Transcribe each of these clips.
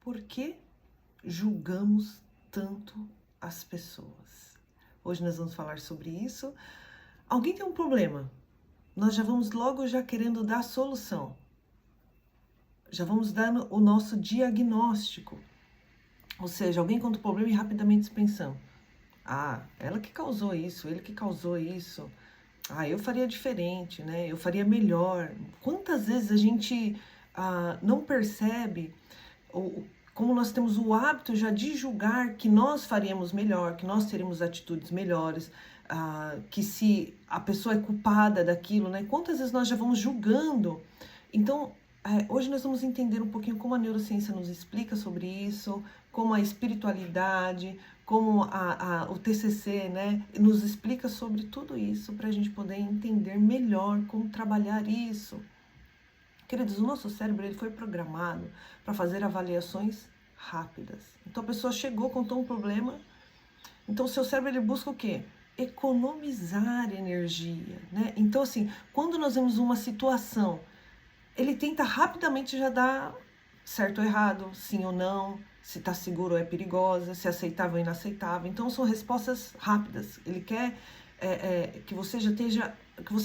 Por que julgamos tanto as pessoas? Hoje nós vamos falar sobre isso. Alguém tem um problema, nós já vamos logo querendo dar a solução. Já vamos dando o nosso diagnóstico. Ou seja, alguém conta o problema e rapidamente pensamos: ah, ela que causou isso, ele que causou isso. Ah, eu faria diferente, né? Eu faria melhor. Quantas vezes a gente não percebe como nós temos o hábito já de julgar que nós faríamos melhor, que nós teríamos atitudes melhores, que se a pessoa é culpada daquilo, né? Quantas vezes nós já vamos julgando? Então, hoje nós vamos entender um pouquinho como a neurociência nos explica sobre isso, como a espiritualidade, como o TCC, né, nos explica sobre tudo isso, para a gente poder entender melhor como trabalhar isso. Queridos, o nosso cérebro ele foi programado para fazer avaliações rápidas. Então a pessoa chegou, contou um problema, então o seu cérebro ele busca o quê? Economizar energia, né? Então assim, quando nós vemos uma situação, ele tenta rapidamente já dar certo ou errado, sim ou não, se está seguro ou é perigosa, se é aceitável ou inaceitável. Então são respostas rápidas. Ele quer que você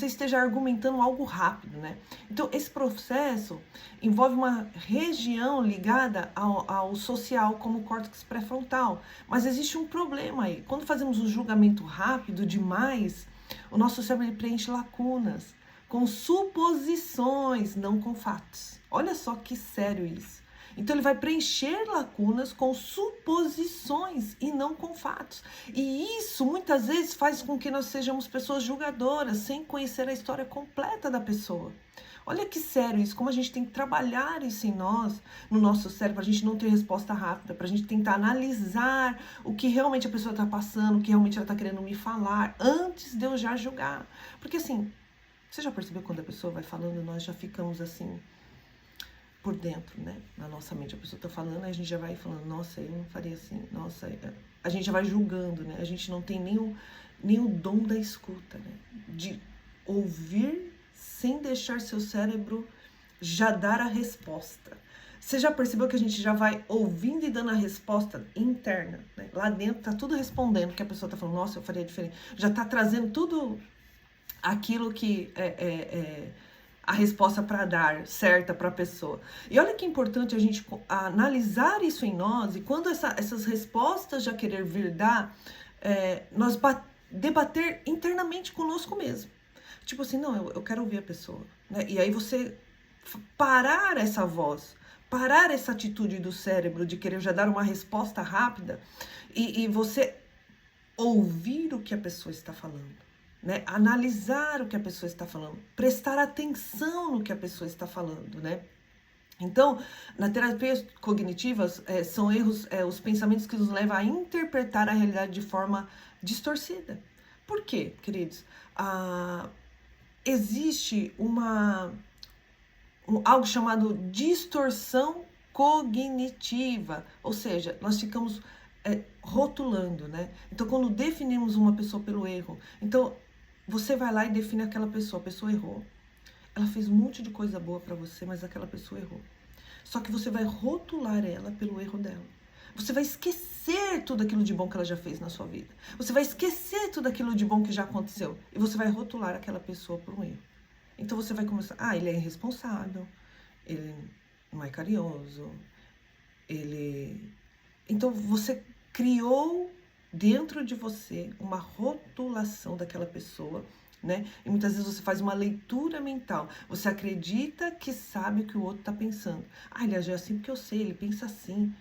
esteja argumentando algo rápido, né? Então esse processo envolve uma região ligada ao social, como o córtex pré-frontal. Mas existe um problema aí. Quando fazemos um julgamento rápido demais, o nosso cérebro ele preenche lacunas com suposições, não com fatos. Olha só que sério isso. Então ele vai preencher lacunas com suposições e não com fatos. E isso muitas vezes faz com que nós sejamos pessoas julgadoras, sem conhecer a história completa da pessoa. Olha que sério isso, como a gente tem que trabalhar isso em nós, no nosso cérebro, para a gente não ter resposta rápida, para a gente tentar analisar o que realmente a pessoa está passando, o que realmente ela está querendo me falar, antes de eu já julgar. Porque assim, você já percebeu quando a pessoa vai falando, nós já ficamos assim, por dentro, né? Na nossa mente, a pessoa tá falando, aí a gente já vai falando, nossa, eu não faria assim, nossa, a gente já vai julgando, né? A gente não tem nem o dom da escuta, né? De ouvir sem deixar seu cérebro já dar a resposta. Você já percebeu que a gente já vai ouvindo e dando a resposta interna, né? Lá dentro tá tudo respondendo, que a pessoa tá falando, nossa, eu faria diferente. Já tá trazendo tudo aquilo que a resposta para dar certa para a pessoa. E olha que importante a gente analisar isso em nós, e quando essas respostas já querer vir dar, nós debater internamente conosco mesmo. Tipo assim, não, eu quero ouvir a pessoa. Né? E aí você parar essa voz, parar essa atitude do cérebro de querer já dar uma resposta rápida e você ouvir o que a pessoa está falando. Né? Analisar o que a pessoa está falando, prestar atenção no que a pessoa está falando, né? Então, na terapia cognitiva, são erros, os pensamentos que nos levam a interpretar a realidade de forma distorcida. Por quê, queridos? Existe algo chamado distorção cognitiva, ou seja, nós ficamos rotulando, né? Então, quando definimos uma pessoa pelo erro, então você vai lá e define aquela pessoa, a pessoa errou. Ela fez um monte de coisa boa para você, mas aquela pessoa errou. Só que você vai rotular ela pelo erro dela. Você vai esquecer tudo aquilo de bom que ela já fez na sua vida. Você vai esquecer tudo aquilo de bom que já aconteceu. E você vai rotular aquela pessoa por um erro. Então você vai começar, ele é irresponsável, ele não é carinhoso, Então você criou dentro de você uma rotulação daquela pessoa, né? E muitas vezes você faz uma leitura mental. Você acredita que sabe o que o outro está pensando. Ele agiu assim porque eu sei, ele pensa assim.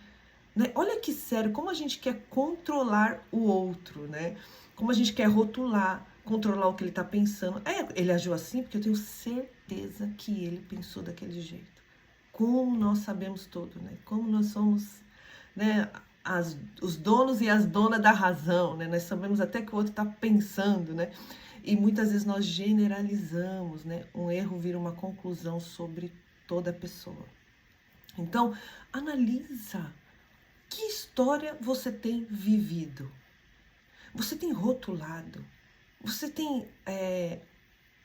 Né? Olha que sério, como a gente quer controlar o outro, né? Como a gente quer rotular, controlar o que ele está pensando. Ele agiu assim porque eu tenho certeza que ele pensou daquele jeito. Como nós sabemos tudo, né? Como nós somos, né, os donos e as donas da razão, né? Nós sabemos até que o outro está pensando, né? E muitas vezes nós generalizamos, né? Um erro vira uma conclusão sobre toda a pessoa. Então, analisa. Que história você tem vivido? Você tem rotulado? Você tem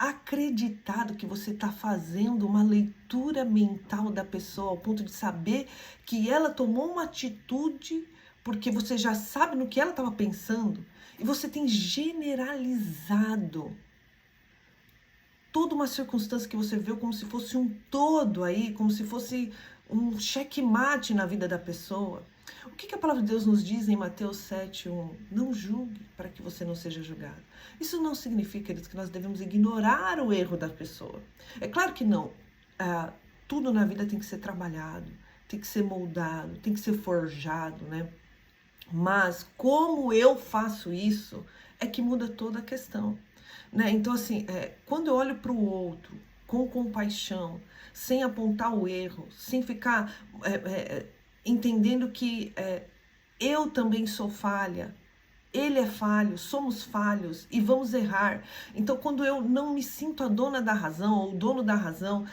acreditado que você está fazendo uma leitura mental da pessoa ao ponto de saber que ela tomou uma atitude porque você já sabe no que ela estava pensando e você tem generalizado toda uma circunstância que você viu como se fosse um todo aí, como se fosse um checkmate na vida da pessoa. O que a palavra de Deus nos diz em Mateus 7:1? Não julgue para que você não seja julgado. Isso não significa, queridos, que nós devemos ignorar o erro da pessoa. É claro que não. Tudo na vida tem que ser trabalhado, tem que ser moldado, tem que ser forjado, né? Mas como eu faço isso é que muda toda a questão, né? Então, assim, quando eu olho para o outro com compaixão, sem apontar o erro, sem ficar entendendo que eu também sou falha, ele é falho, somos falhos e vamos errar. Então, quando eu não me sinto a dona da razão ou o dono da razão,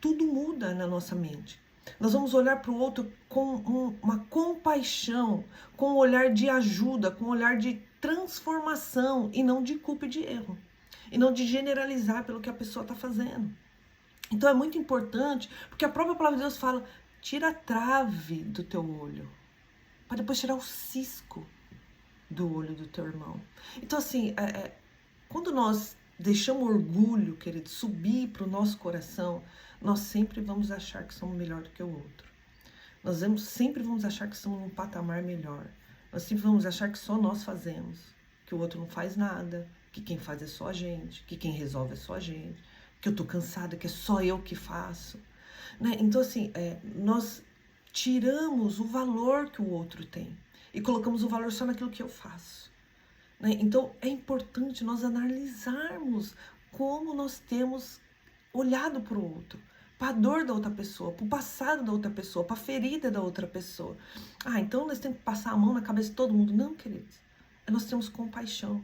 tudo muda na nossa mente. Nós vamos olhar para o outro com uma compaixão, com um olhar de ajuda, com um olhar de transformação e não de culpa e de erro. E não de generalizar pelo que a pessoa está fazendo. Então é muito importante, porque a própria palavra de Deus fala, tira a trave do teu olho, para depois tirar o cisco do olho do teu irmão. Então assim, quando nós deixamos o orgulho, querido, subir para o nosso coração, nós sempre vamos achar que somos melhor do que o outro. Nós sempre vamos achar que estamos num patamar melhor. Nós sempre vamos achar que só nós fazemos, que o outro não faz nada, que quem faz é só a gente, que quem resolve é só a gente, que eu tô cansada, que é só eu que faço. Né? Então, assim, nós tiramos o valor que o outro tem e colocamos o valor só naquilo que eu faço. Né? Então, é importante nós analisarmos como nós temos olhado para o outro, para a dor da outra pessoa, para o passado da outra pessoa, para a ferida da outra pessoa. Então nós temos que passar a mão na cabeça de todo mundo. Não, queridos. Nós temos compaixão.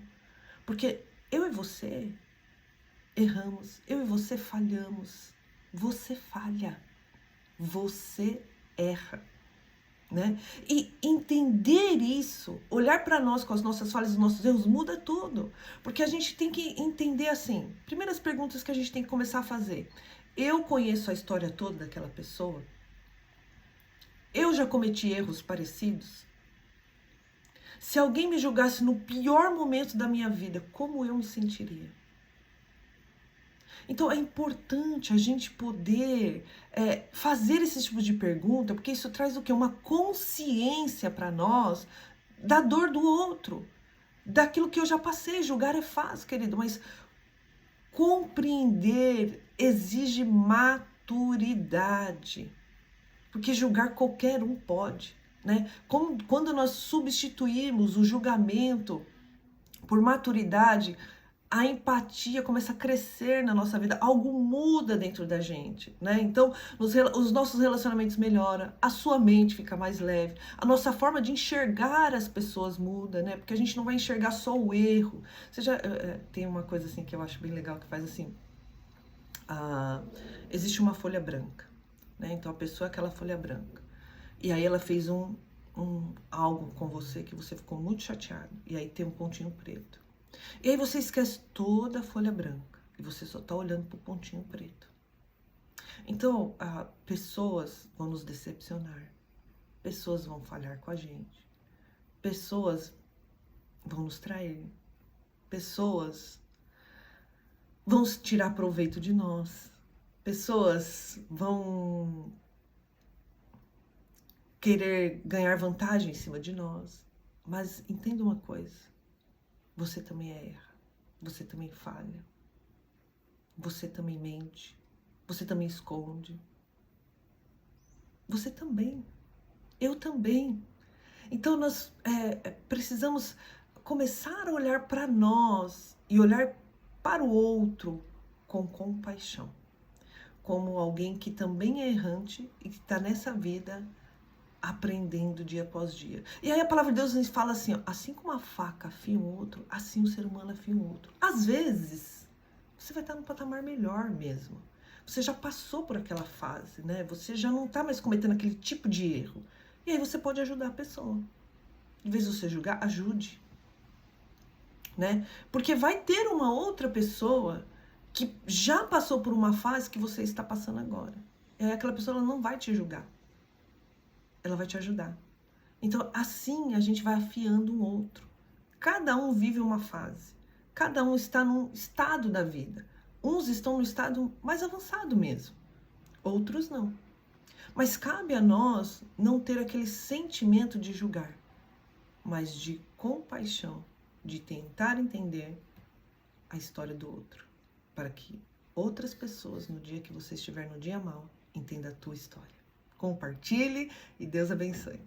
Porque eu e você erramos, eu e você falhamos. Você falha. Você erra. Né? E entender isso, olhar para nós com as nossas falhas e os nossos erros, muda tudo. Porque a gente tem que entender assim, primeiras perguntas que a gente tem que começar a fazer. Eu conheço a história toda daquela pessoa? Eu já cometi erros parecidos? Se alguém me julgasse no pior momento da minha vida, como eu me sentiria? Então é importante a gente poder fazer esse tipo de pergunta, porque isso traz o quê? Uma consciência para nós da dor do outro, daquilo que eu já passei. Julgar é fácil, querido, mas compreender exige maturidade, porque julgar qualquer um pode, né? Quando nós substituímos o julgamento por maturidade, a empatia começa a crescer na nossa vida, algo muda dentro da gente, né? Então, os nossos relacionamentos melhoram, a sua mente fica mais leve, a nossa forma de enxergar as pessoas muda, né? Porque a gente não vai enxergar só o erro. Tem uma coisa assim que eu acho bem legal que faz assim, existe uma folha branca, né? Então a pessoa é aquela folha branca, e aí ela fez algo com você que você ficou muito chateado, e aí tem um pontinho preto. E aí você esquece toda a folha branca e você só tá olhando pro pontinho preto. Então, pessoas vão nos decepcionar, pessoas vão falhar com a gente, pessoas vão nos trair, pessoas vão tirar proveito de nós, pessoas vão querer ganhar vantagem em cima de nós. Mas entenda uma coisa. Você também erra, você também falha, você também mente, você também esconde, você também, eu também. Então nós precisamos começar a olhar para nós e olhar para o outro com compaixão, como alguém que também é errante e que está nessa vida aprendendo dia após dia. E aí a palavra de Deus nos fala assim, ó, assim como a faca afia um outro, assim o ser humano afia um outro. Às vezes, você vai estar num patamar melhor mesmo. Você já passou por aquela fase, né? Você já não está mais cometendo aquele tipo de erro. E aí você pode ajudar a pessoa. Em vez de você julgar, ajude. Né? Porque vai ter uma outra pessoa que já passou por uma fase que você está passando agora. E aí aquela pessoa ela não vai te julgar. Ela vai te ajudar. Então, assim a gente vai afiando um outro. Cada um vive uma fase. Cada um está num estado da vida. Uns estão no estado mais avançado mesmo. Outros não. Mas cabe a nós não ter aquele sentimento de julgar, mas de compaixão, de tentar entender a história do outro, para que outras pessoas, no dia que você estiver no dia mal, entendam a tua história. Compartilhe e Deus abençoe.